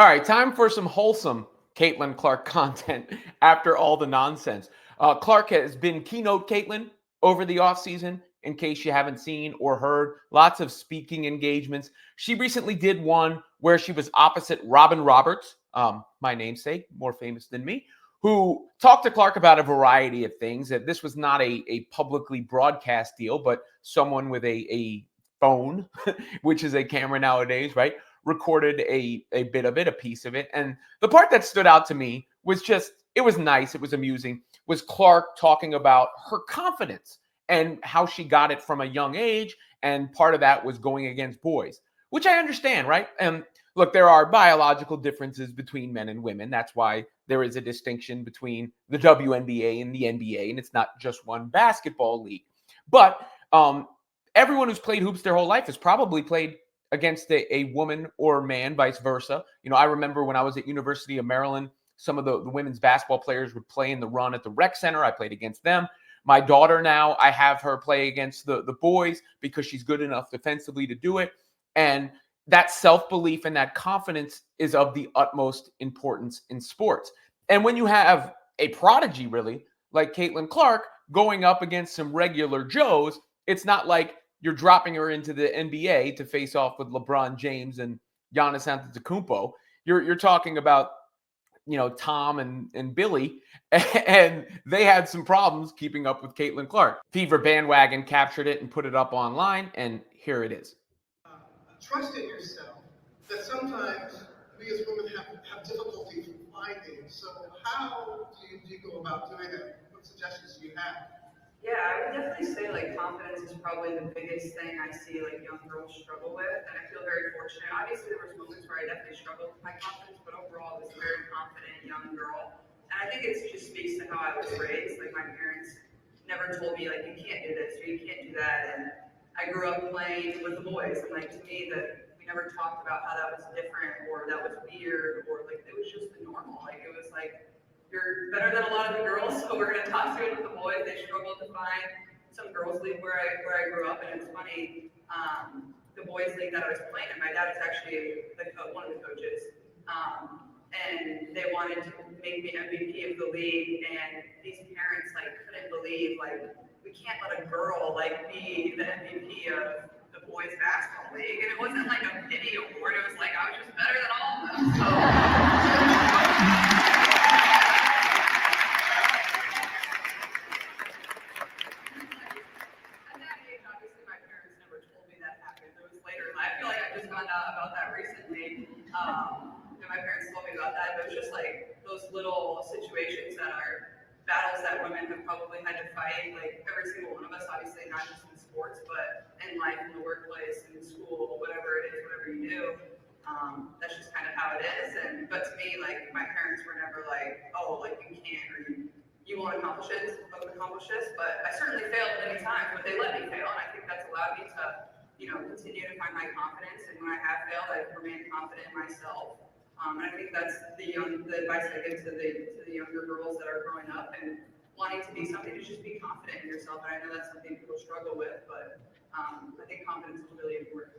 All right, time for some wholesome Caitlin Clark content after all the nonsense. Clark has been keynote Caitlin over the offseason, in case you haven't seen or heard. Lots of speaking engagements. She recently did one where she was opposite Robin Roberts, my namesake, more famous than me, who talked to Clark about a variety of things. That this was not a publicly broadcast deal, but someone with a phone, which is a camera nowadays, right? Recorded a bit of it, a piece of it. And the part that stood out to me was just, it was nice, it was amusing, was Clark talking about her confidence and how she got it from a young age. And part of that was going against boys, which I understand, right? And look, there are biological differences between men and women. That's why there is a distinction between the WNBA and the NBA, and it's not just one basketball league. But everyone who's played hoops their whole life has probably played against a woman or man, vice versa. You know, I remember when I was at University of Maryland, some of the women's basketball players would play in the run at the rec center. I played against them. My daughter now, I have her play against the boys because she's good enough defensively to do it. And that self-belief and that confidence is of the utmost importance in sports. And when you have a prodigy, really, like Caitlin Clark, going up against some regular Joes, it's not like you're dropping her into the NBA to face off with LeBron James and Giannis Antetokounmpo. You're talking about, you know, Tom and Billy, and they had some problems keeping up with Caitlin Clark. Fever Bandwagon captured it and put it up online, and here it is. Trust in yourself that sometimes we as women have difficulty finding. So how do you go about doing that? What suggestions do you have? Yeah, I would definitely say like confidence is probably the biggest thing I see like young girls struggle with, and I feel very fortunate. Obviously, there was moments where I definitely struggled with my confidence, but overall, I was a very confident young girl. And I think it just speaks to how I was raised. Like my parents never told me like you can't do this or you can't do that, and I grew up playing with the boys, and like to me that we never talked about how that was different or that was weird or like it was just the normal. Like it was like you're better than a lot of the girls, so we're going to toss you into the boys. They struggled to find some girls league where I grew up, and it's funny, the boys league that I was playing in, my dad was actually one of the coaches, and they wanted to make me MVP of the league, and these parents like couldn't believe like we can't let a girl like be the MVP of the boys basketball league, and it wasn't like a pity award. It was like I was just better than all of them. So. I feel like I just found out about that recently, and my parents told me about that, but it's just like those little situations that are battles that women have probably had to fight, like every single one of us, obviously not just in sports, but in life, in the workplace, in school, whatever it is, whatever you do, that's just kind of how it is. But to me, like my parents were never like, oh, like you can't or you won't accomplish this, but I certainly failed many times, but they let me fail, and I think that's allowed me to continue to find my confidence, and when I have failed, I've remained confident in myself. And I think that's the advice I give to the younger girls that are growing up and wanting to be something, to just be confident in yourself. And I know that's something people struggle with, but I think confidence is really important.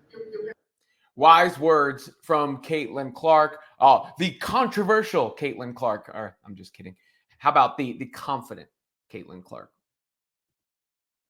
Wise words from Caitlin Clark. The controversial Caitlin Clark. Or I'm just kidding. How about the confident Caitlin Clark?